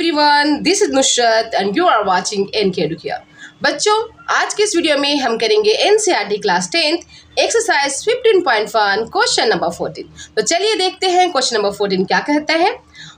Everyone, this is Nusrat and you are watching NK Educare. बच्चों, आज के इस वीडियो में हम करेंगे NCERT class 10 exercise 15.1 question number 14। तो चलिए देखते हैं क्वेश्चन नंबर 14 क्या कहता है।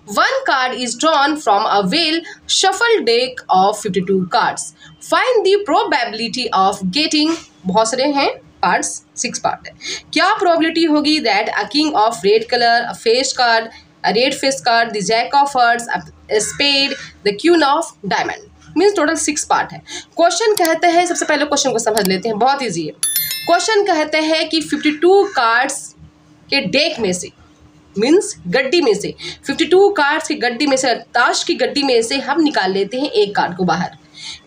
One card is drawn from a well shuffle deck of 52 cards. Find the probability of getting, बहुत सारे हैं कार्ड्स, 6 पार्ट है। क्या प्रोबेबिलिटी होगी that a king of red colour, a face card, a red face card, the jack of hearts, a spade, the queen of diamond, means total 6 part है। Question कहते हैं, सबसे पहले क्वेश्चन को समझ लेते हैं, बहुत इजी है। क्वेश्चन कहते हैं कि 52 कार्ड्स के डेक में से, मीन्स गड्डी में से, 52 कार्ड्स की गड्डी में से, ताश की गड्डी में से हम निकाल लेते हैं एक कार्ड को बाहर।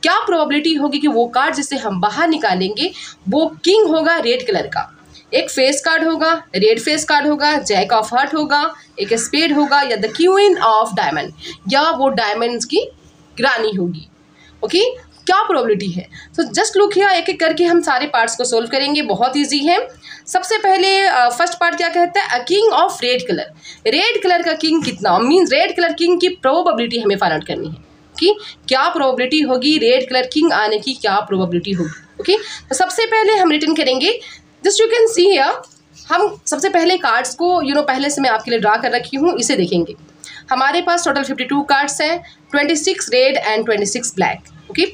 क्या प्रोबेबिलिटी होगी कि वो कार्ड जिसे हम बाहर निकालेंगे वो किंग होगा रेड कलर का, एक फेस कार्ड होगा, रेड फेस कार्ड होगा, जैक ऑफ हार्ट होगा, एक स्पेड होगा, या द क्वीन ऑफ डायमंड, या वो डायमंड्स की रानी होगी। ओके, क्या प्रोबेबिलिटी है? तो जस्ट लुक हियर, एक एक करके हम सारे पार्ट्स को सोल्व करेंगे, बहुत इजी है। सबसे पहले फर्स्ट पार्ट क्या कहता है, अ king of red colour. Red colour का किंग कितना, मीन्स रेड कलर किंग की प्रोबेबिलिटी हमें फाइंड आउट करनी है कि क्या प्रोबेबिलिटी होगी रेड कलर किंग आने की, क्या प्रोबेबिलिटी होगी। ओके, तो सबसे पहले हम रिटर्न करेंगे, just you can see here. हम सबसे पहले कार्ड्स को पहले से मैं आपके लिए ड्रा कर रखी हूँ, इसे देखेंगे। हमारे पास टोटल 52 कार्ड्स हैं, 26 red and 26 black. Okay,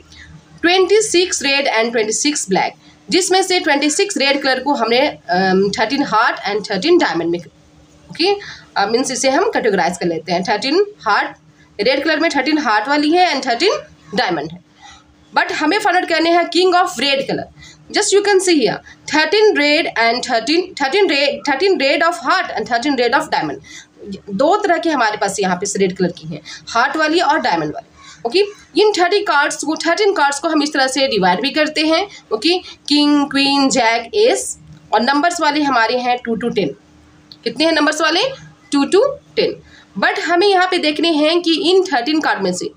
26 red and 26 black, जिसमें से 26 रेड कलर को हमने 13 हार्ट एंड 13 डायमंड में, ओके, मीन्स इसे हम कैटेगराइज कर लेते हैं। 13 हार्ट, रेड कलर में 13 हार्ट वाली है एंड 13 डायमंड है। बट हमें फाइंड आउट करने हैं king of red colour. Just you can see here 13 red and 13 rid of heart and 13 rid of diamond. दो तरह के हमारे पास यहाँ पे रेड कलर की हैं, हार्ट वाली और डायमंड वाली। ओके, इन 13 कार्ड्स को हम इस तरह से डिवाइड भी करते हैं। Okay, king, queen, jack, ace, और नंबर्स वाले हमारे हैं 2 to 10। कितने हैं नंबर्स वाले? 2 to 10। बट हमें यहाँ पे देखने हैं कि इन 13 कार्ड में से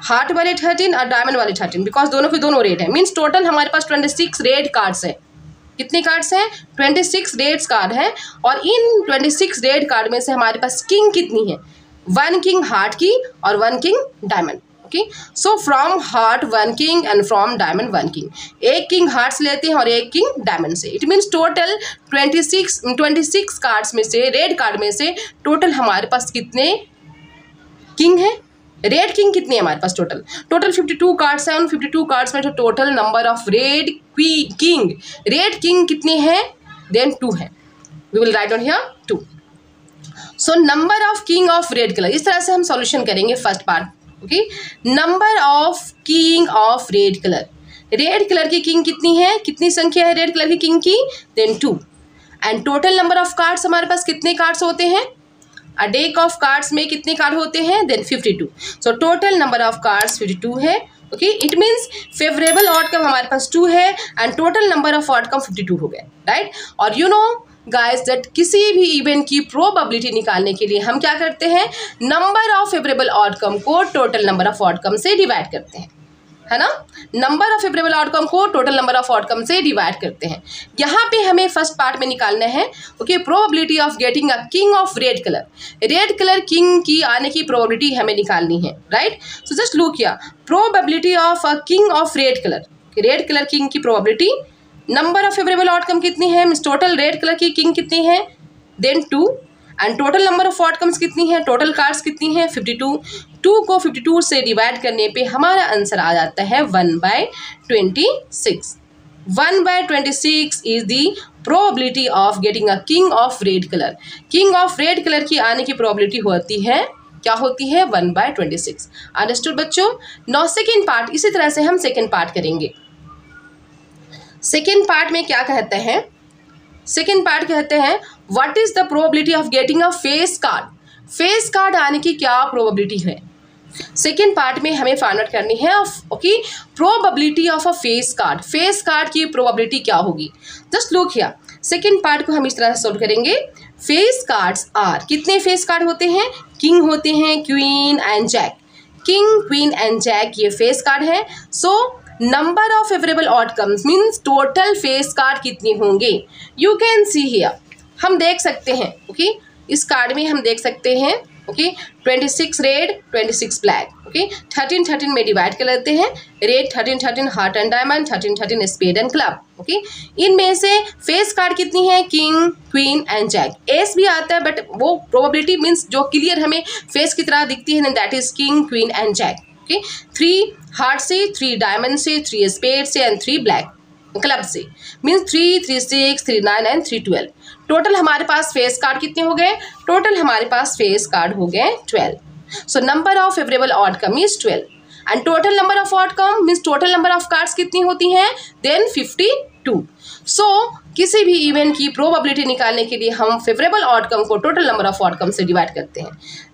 हार्ट वाले 13 और डायमंड वाले 13, बिकॉज दोनों के दोनों रेड है, मीन्स टोटल हमारे पास 26 रेड कार्ड्स हैं। कितने कार्ड्स हैं? 26 रेड कार्ड हैं। और इन 26 रेड कार्ड में से हमारे पास किंग कितनी है? 1 किंग हार्ट की और 1 king diamond. Okay, so from heart 1 king and from diamond 1 king. एक किंग हार्ट से लेते हैं और एक किंग डायमंड से। इट मीन्स टोटल 26 कार्ड्स में से, रेड कार्ड में से टोटल हमारे पास कितने किंग हैं? रेड किंग कितनी है हमारे पास? टोटल 52 कार्ड्स हैं। उन 52 कार्ड्स में जो total number of red king कितने हैं? देन 2 है। We will write down here 2। So number of king of red colour, इस तरह से हम सॉल्यूशन करेंगे first part. Okay, number of king of red colour, red colour की किंग कितनी है, कितनी संख्या है रेड कलर की किंग की? Then 2। And total number of cards, हमारे पास कितने कार्ड्स होते हैं? अ डेक ऑफ कार्ड्स में कितने कार्ड होते हैं? Then 52। So total number of cards 52 है। Okay, it means favourable outcome हमारे पास 2 है and total number of outcome 52 हो गए, राइट। और यू नो गाइस दैट किसी भी इवेंट की प्रोबेबिलिटी निकालने के लिए हम क्या करते हैं? नंबर ऑफ फेवरेबल आउटकम को टोटल नंबर ऑफ आउटकम से डिवाइड करते हैं, है ना। नंबर ऑफ फेवरेबल आउटकम को टोटल नंबर ऑफ आउटकम से डिवाइड करते हैं। यहाँ पे हमें फर्स्ट पार्ट में निकालना है, okay, probability of getting a king of red colour. Red colour king की आने की प्रोबेबिलिटी हमें निकालनी है, right. So just look here, probability of a king of red colour, red colour king की probability, number of favourable outcome कितनी है, means total red colour की किंग कितनी है? Then 2। And total number of outcomes कितनी है, total cards कितनी है? 52। 2 को 52 से डिवाइड करने पे हमारा आंसर आ जाता है 1/26। 1/26 is the probability of getting a king of red colour. King of red colour की आने की प्रोबेबिलिटी होती है, क्या होती है? 1/26। अंडरस्टूड बच्चों? नाउ सेकेंड पार्ट, इसी तरह से हम सेकेंड पार्ट करेंगे। सेकेंड पार्ट में क्या कहते हैं? सेकेंड पार्ट कहते हैं what is the probability of getting a face card. Face card आने की क्या प्रोबेबिलिटी है? सेकेंड पार्ट में हमें फाइंड आउट करनी है, okay, probability of a face card. Face card की प्रोबेबिलिटी क्या होगी? Just look here, second part को हम इस तरह से सोल्व करेंगे। फेस कार्ड्स आर, कितने फेस कार्ड होते हैं? किंग होते हैं, queen and jack. King, queen and jack ये फेस कार्ड है। So number of favourable outcomes means total face card कितने होंगे? यू कैन सी हियर, हम देख सकते हैं, ओके, इस कार्ड में हम देख सकते हैं ओके 26 रेड 26 ब्लैक, ओके 13 में डिवाइड कर लेते हैं। Red 13 heart and diamond, 13 spade and club, okay. इनमें से फेस कार्ड कितनी है? King queen and jack. Ace भी आता है बट वो प्रोबेबिलिटी मीन्स जो क्लियर हमें फेस की तरह दिखती है, that is king queen and jack, okay. 3 heart से, 3 डायमंड से, 3 स्पेड से एंड 3 ब्लैक क्लब से, मीन्स 3, 3, 6, 3, 9 एंड 3, 12। टोटल हमारे पास फेस कार्ड कितने हो गए? टोटल हमारे पास फेस कार्ड हो गए 12। सो number of favourable outcome is 12 and total number of outcome means total number of cards कितनी होती हैं? देन 52। सो किसी भी इवेंट की प्रोबेबिलिटी निकालने के लिए हम फेवरेबल आउटकम को टोटल नंबर ऑफ आउटकम से डिवाइड करते हैं।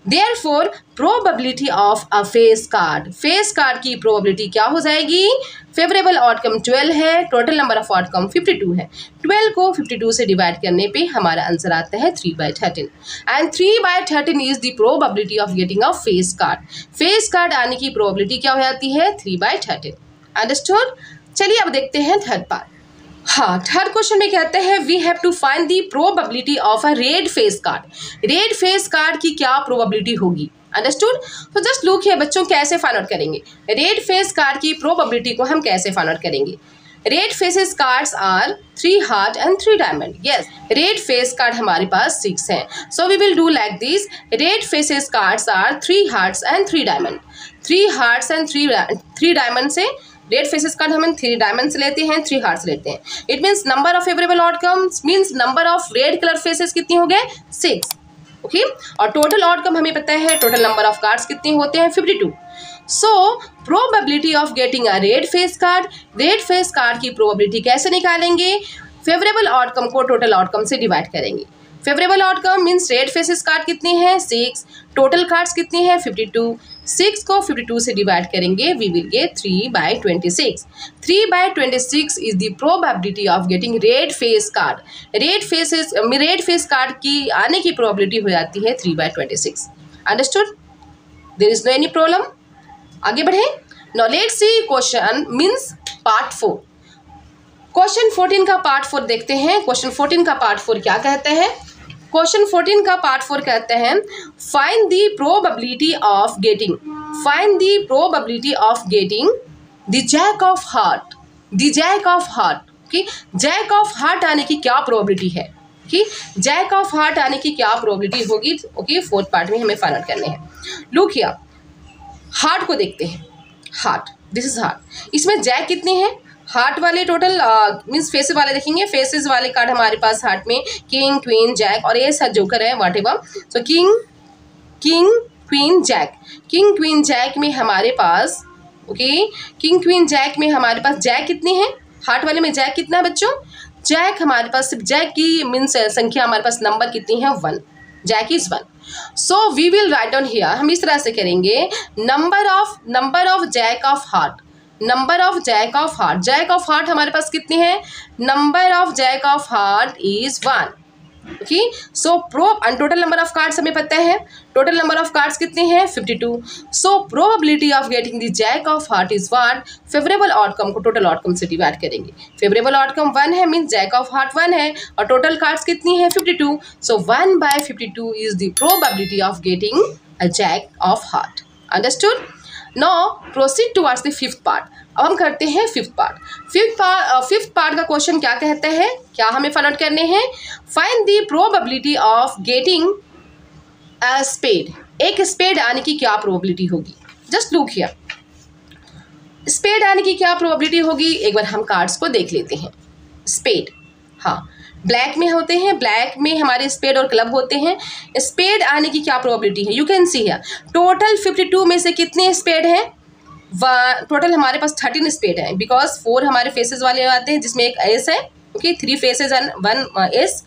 Therefore probability of a face card की प्रोबेबिलिटी क्या हो जाएगी? फेवरेबल आउटकम 12 है, टोटल नंबर ऑफ आउटकम 52 है। 12 को 52 से डिवाइड करने पे हमारा आंसर आता है 3/13 and 3/13 is the probability of getting a face card. Face card आने की प्रोबेबिलिटी क्या हो जाती है? 3/13। अंडरस्टूड? चलिए अब देखते हैं थर्ड पार्ट। हाँ, थर्ड क्वेश्चन में कहते हैं we have to find the probability of a red face card. Red face card की क्या प्रोबेबिलिटी होगी? अंडरस्टूड? तो जस्ट लुक हियर बच्चों, कैसे फाइंड आउट करेंगे रेड फेस कार्ड की प्रोबेबिलिटी को? हम कैसे फाइंड आउट करेंगे? Red faces cards are 3 heart and 3 diamond. Yes, red face card हमारे पास 6 है। So we will do like this, red faces cards are 3 hearts and 3 diamond. 3 hearts and 3 diamond से red faces card हम 3 diamonds लेते हैं, 3 hearts लेते हैं। It means number of favourable outcomes means number of red colour faces कितनी हो गए? 6, okay. और टोटल आउटकम हमें पता है, टोटल नंबर ऑफ कार्ड्स कितने होते हैं? 52। So probability of getting a red face card की प्रोबेबिलिटी कैसे निकालेंगे? फेवरेबल आउटकम को टोटल आउटकम से डिवाइड करेंगे। Favourable outcome means red faces card कितने हैं? 6, टोटल कार्ड्स कितने हैं? 52। 6 को 52 से डिवाइड करेंगे, we will get 3/26। 3/26 is the probability of getting red face card. Red face card की आने की प्रोबेबिलिटी हो जाती है 3/26। Understood? There is no any problem. आगे बढ़े। Now let's see question means part 4। Question 14 का पार्ट 4 देखते हैं। क्वेश्चन 14 का पार्ट 4 क्या कहते हैं? क्वेश्चन 14 का पार्ट 4 कहते हैं find the probability of getting the jack of heart. The jack of heart, okay. Jack of heart आने की क्या प्रोबेबिलिटी है? कि जैक ऑफ हार्ट आने की क्या प्रोबेबिलिटी होगी? ओके, फोर्थ पार्ट में हमें फाइंड आउट करने हैं। लुक हियर, हार्ट को देखते हैं। Heart, this is heart. इसमें जैक कितने हैं? हार्ट वाले टोटल मीन्स फेसेस वाले देखेंगे, फेसेस वाले कार्ड हमारे पास हार्ट में किंग क्वीन जैक और ये सब जोकर है whatever. So king queen jack. King queen jack में हमारे पास, ओके, किंग क्वीन जैक में हमारे पास जैक कितने हैं? हार्ट वाले में जैक कितना है बच्चों? जैक हमारे पास सिर्फ जैक की मीन्स संख्या हमारे पास नंबर कितनी है? 1। Jack is 1। So we will write down here, हम इस तरह से करेंगे number of jack of heart. Number of jack of heart, jack of heart हमारे पास कितने हैं? Number of jack of heart is 1, okay. So total number of cards हमें पता है, टोटल नंबर ऑफ कार्ड्स कितने हैं? 52। So probability of getting the jack of heart is 1। Favourable outcome को टोटल आउटकम से डिवाइड करेंगे। फेवरेबल आउटकम 1 है means Jack of heart 1 है और टोटल कार्ड्स कितनी है? 52। So 1/52 is the probability of getting a jack of heart. Understood? Now proceed towards the fifth part. अब हम करते हैं फिफ्थ पार्ट। फिफ्थ पार्ट का क्वेश्चन क्या कहता है? क्या हमें फाइंड आउट करने हैं? Find the probability of getting a spade. एक स्पेड आने की क्या प्रोबेबिलिटी होगी? जस्ट लुक हियर, स्पेड आने की क्या प्रोबेबिलिटी होगी? एक बार हम कार्ड्स को देख लेते हैं। स्पेड, हाँ, ब्लैक में होते हैं, ब्लैक में हमारे स्पेड और क्लब होते हैं। स्पेड आने की क्या प्रोबेबिलिटी है? You can see here, total 52 में से कितने स्पेड हैं? टोटल हमारे पास 13 स्पेड है बिकॉज 4 हमारे फेसेस वाले आते हैं जिसमें एक एस है, okay, 3 faces and 1 S.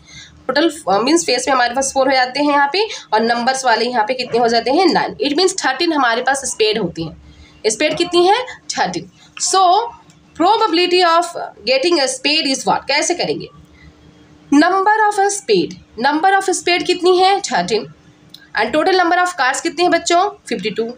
Total means face में हमारे पास 4 हो जाते हैं यहाँ पे और नंबर्स वाले यहाँ पे कितने हो जाते हैं? 9। इट मीन्स 13 हमारे पास स्पेड होती हैं। स्पेड कितनी है? 13। So probability of getting a spade is what? कैसे करेंगे? Number of a spade, number of spade कितनी है? 13 and total number of cards कितने हैं बच्चों? 52।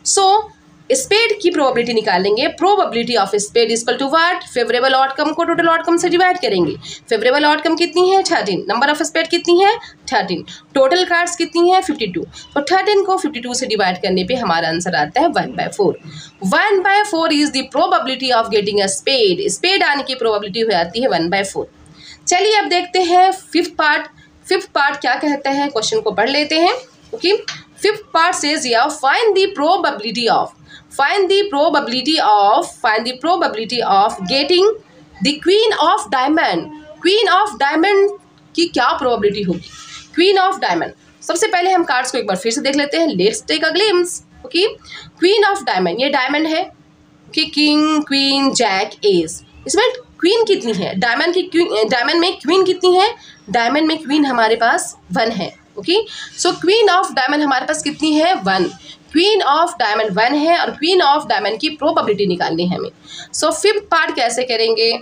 सो स्पेड की प्रोबेबिलिटी निकालेंगे। Probability of spade equal to what, favourable outcome को टोटल आउटकम से डिवाइड करेंगे। फेवरेबल आउटकम कितनी है 13, नंबर ऑफ स्पेड कितनी है 13, टोटल कार्ड्स कितनी है 52, तो 13 को 52 से डिवाइड करने पे हमारा आंसर आता है 1/4। 1/4 is the probability of getting a spade, spade आने की प्रोबेबिलिटी हो जाती है 1/4। चलिए अब देखते हैं फिफ्थ पार्ट क्या कहता है, क्वेश्चन को पढ़ लेते हैं। ओके, फिफ्थ पार्ट सेज या find the probability of getting the queen of diamond. Queen of diamond की क्या प्रोबेबिलिटी होगी? क्वीन ऑफ डायमंड, सबसे पहले हम कार्ड्स को एक बार फिर से देख लेते हैं। Let's take a glimpse. Okay, queen of diamond, ये डायमंड है कि किंग क्वीन जैक एस, इसमें क्वीन कितनी है? डायमंड में क्वीन कितनी है? डायमंड में क्वीन हमारे पास 1 है। Okay, so queen of diamond हमारे पास कितनी है 1, क्वीन ऑफ डायमंड 1 है और क्वीन ऑफ डायमंड की प्रोबेबिलिटी निकालनी है हमें। सो फिफ्थ पार्ट कैसे करेंगे,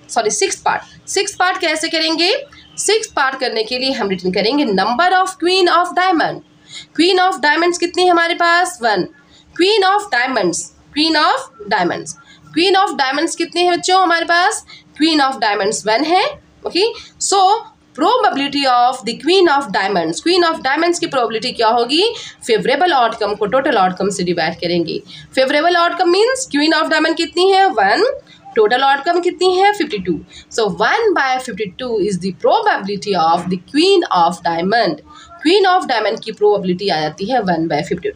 सॉरी सिक्स्थ पार्ट कैसे करेंगे? सिक्स्थ पार्ट करने के लिए हम रिटर्न करेंगे number of queen of diamond. Queen of diamonds कितनी है हमारे पास 1, क्वीन ऑफ डायमंड्स कितने हैं बच्चों हमारे पास? क्वीन ऑफ डायमंड्स 1 है। Okay, so probability of the queen of diamonds की प्रोबेबिलिटी क्या होगी? फेवरेबल आउटकम को टोटल आउटकम से डिवाइड करेंगे। Favourable outcome means queen of diamond कितनी है 1, टोटल आउटकम कितनी है 52, so 1/52 is the probability of the queen of diamond. Queen of diamond की प्रोबेबिलिटी आ जाती है 1/52।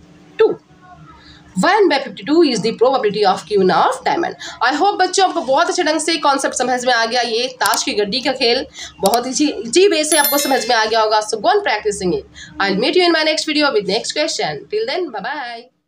1/52 is the probability of queen of diamond. I hope बच्चों आपको बहुत अच्छे ढंग से कॉन्सेप्ट समझ में आ गया। ये ताश की गड्डी का खेल बहुत इजी वे से आपको समझ में आ गया होगा। So go on practising it. I will meet you in my next video with next question. Till then bye bye.